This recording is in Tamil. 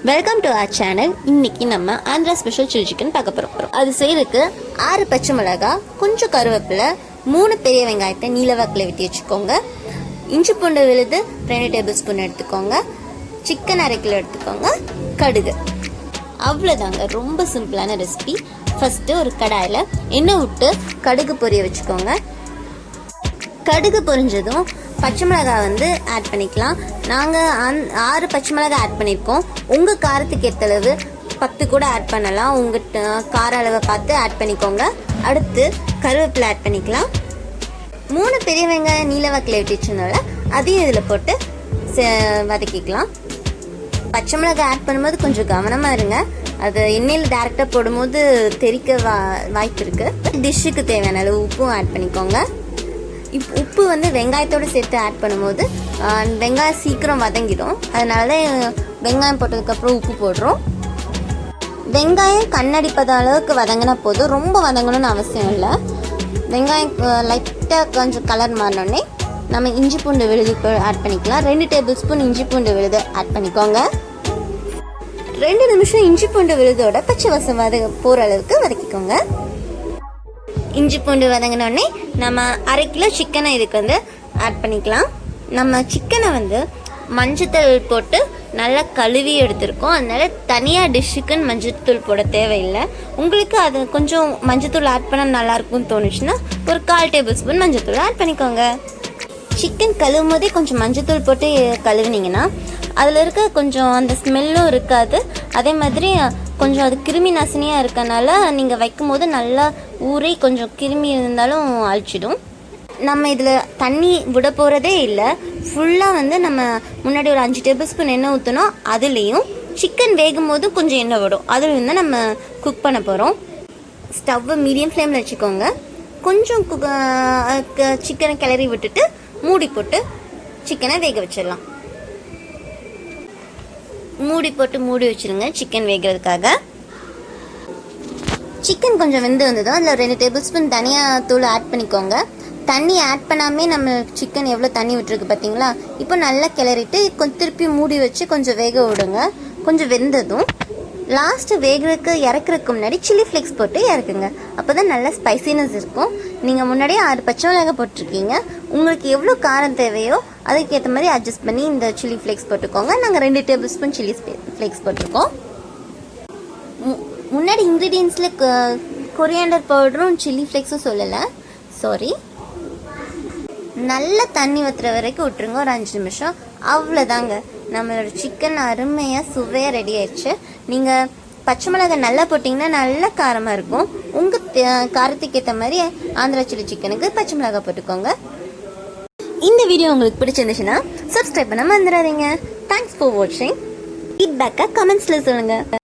Welcome to our channel. இன்னைக்கு நம்ம ஆந்திரா ஸ்பெஷல் சில்லி சிக்கன் பார்க்க போகிறோம். அது செய்யறதுக்கு 6 பச்சை மிளகாய், கொஞ்சம் கருவேப்பிலை, 3 பெரிய வெங்காயத்தை நீலவாக்கில் வெட்டி வச்சுக்கோங்க. இஞ்சி பூண்டு விழுது 2 டேபிள் ஸ்பூன் எடுத்துக்கோங்க. சிக்கன் 1/2 கிலோ எடுத்துக்கோங்க. கடுகு. அவ்வளோதாங்க, ரொம்ப சிம்பிளான ரெசிபி. ஃபஸ்ட்டு ஒரு கடாயில் எண்ணெய் விட்டு கடுகு பொரிய வச்சுக்கோங்க. கடுகு பொரிஞ்சதும் பச்சை மிளகாய் ஆட் பண்ணிக்கலாம். நாங்கள் 6 பச்சை மிளகாய் ஆட் பண்ணியிருக்கோம். உங்கள் காரத்துக்கு ஏற்றளவு 10 கூட ஆட் பண்ணலாம். உங்கள் கார அளவை பார்த்து ஆட் பண்ணிக்கோங்க. அடுத்து கருவேப்பிலை ஆட் பண்ணிக்கலாம். 3 பெரிய வெங்காயம் நீலவாக்கில் வெட்டி வச்சதுனால அதையும் இதில் போட்டு வதக்கிக்கலாம். பச்சை மிளகாய் ஆட் பண்ணும்போது கொஞ்சம் கவனமாக இருங்க. அது எண்ணெயில் டேரெக்டாக போடும்போது தெறிக்க வாய்ப்பு இருக்குது. டிஷ்ஷுக்கு தேவையான அளவு உப்பும் ஆட் பண்ணிக்கோங்க. உப்பு வெங்காயத்தோடு சேர்த்து ஆட் பண்ணும்போது வெங்காயம் சீக்கிரம் வதங்கிடும். அதனால வெங்காயம் போட்டதுக்கப்புறம் உப்பு போடுறோம். வெங்காயம் கண்ணடிப்பத அளவுக்கு வதங்கினா போதும், ரொம்ப வதங்கணும்னு அவசியம் இல்லை. வெங்காயம் லைட்டாக கொஞ்சம் கலர் மாறினோடனே நம்ம இஞ்சி பூண்டு விழுது ஆட் பண்ணிக்கலாம். 2 டேபிள் ஸ்பூன் இஞ்சி பூண்டு விழுது ஆட் பண்ணிக்கோங்க. 2 நிமிஷம் இஞ்சி பூண்டு விழுதோட பச்சை வாசம் போகிற அளவுக்கு வதக்கிக்கோங்க. இஞ்சி பூண்டு வதங்கினோடனே நம்ம 1/2 கிலோ சிக்கனை இதுக்கு ஆட் பண்ணிக்கலாம். நம்ம சிக்கனை மஞ்சத்தூள் போட்டு நல்லா கழுவி எடுத்துருக்கோம். அதனால தனியாக டிஷ்ஷுக்குன்னு மஞ்சத்தூள் போட தேவையில்லை. உங்களுக்கு அது கொஞ்சம் மஞ்சத்தூள் ஆட் பண்ணால் நல்லாயிருக்கும்னு தோணுச்சுன்னா ஒரு 1/4 டேபிள் ஸ்பூன் மஞ்சத்தூள் ஆட் பண்ணிக்கோங்க. சிக்கன் கழுவும் போதே கொஞ்சம் மஞ்சத்தூள் போட்டு கழுவுனீங்கன்னா அதில் இருக்க கொஞ்சம் அந்த ஸ்மெல்லும் இருக்காது. அதே மாதிரி கொஞ்சம் அது கிருமி நாசினியாக இருக்கனால நீங்கள் வைக்கும் போது நல்லா ஊறி கொஞ்சம் கிருமி இருந்தாலும் அழிச்சிடும். நம்ம இதில் தண்ணி விட போகிறதே இல்லை. ஃபுல்லாக நம்ம முன்னாடி ஒரு 5 டேபிள் ஸ்பூன் எண்ணெய் ஊற்றணும். அதுலேயும் சிக்கன் வேகும் போதும் கொஞ்சம் எண்ணெய் விடும். அதில் தான் நம்ம குக் பண்ண போகிறோம். ஸ்டவ்வை மீடியம் ஃப்ளேமில் வச்சுக்கோங்க. கொஞ்சம் சிக்கனை கிளறி விட்டுட்டு மூடி போட்டு சிக்கனை வேக வச்சிடலாம். மூடி வச்சுருங்க சிக்கன் வேகிறதுக்காக. சிக்கன் கொஞ்சம் வெந்து வந்ததும் அதில் 2 டேபிள் ஸ்பூன் தனியாக தூள் ஆட் பண்ணிக்கோங்க. தண்ணி ஆட் பண்ணாமே நம்ம சிக்கன் எவ்வளோ தண்ணி விட்டுருக்கு பார்த்தீங்களா? இப்போ நல்லா கிளறிட்டு கொஞ்சம் திருப்பி மூடி வச்சு கொஞ்சம் வேக விடுங்க. கொஞ்சம் வெந்ததும் லாஸ்ட்டு வேகிறதுக்கு இறக்குறதுக்கு முன்னாடி சில்லி ஃப்ளேக்ஸ் போட்டு இறக்குங்க. அப்போ தான் நல்லா ஸ்பைசினஸ் இருக்கும். நீங்கள் முன்னாடியே 6 பச்சை மிளகாய் போட்டிருக்கீங்க. உங்களுக்கு எவ்வளோ காரம் தேவையோ அதுக்கேற்ற மாதிரி அட்ஜஸ்ட் பண்ணி இந்த சில்லி ஃப்ளேக்ஸ் போட்டுக்கோங்க. நாங்கள் 2 டேபிள் ஸ்பூன் சில்லி ஃப்ளேக்ஸ் போட்டிருக்கோம். முன்னாடி இன்க்ரீடியன்ஸில் கொரியாண்டர் பவுடரும் சில்லி ஃப்ளேக்ஸும் சொல்லலை, சாரி. நல்லா தண்ணி ஊற்றுற வரைக்கும் விட்டுருங்க, ஒரு 5 நிமிஷம். அவ்வளோதாங்க, நம்மளோட சிக்கன் அருமையாக சுவையாக ரெடி ஆயிடுச்சு. நீங்கள் பச்சை மிளகாய் நல்லா போட்டிங்கன்னா நல்லா காரமாக இருக்கும். உங்கள் காரத்துக்கு ஏற்ற மாதிரி ஆந்திரா சில்லி சிக்கனுக்கு பச்சை மிளகாய் போட்டுக்கோங்க. இந்த வீடியோ உங்களுக்கு பிடிச்சிருந்துச்சுன்னா சப்ஸ்கிரைப் பண்ண மறந்துடாதீங்க. தேங்க்ஸ் ஃபார் வாட்சிங். ஃபீட்பேக்கை கமெண்ட்ஸில் சொல்லுங்கள்.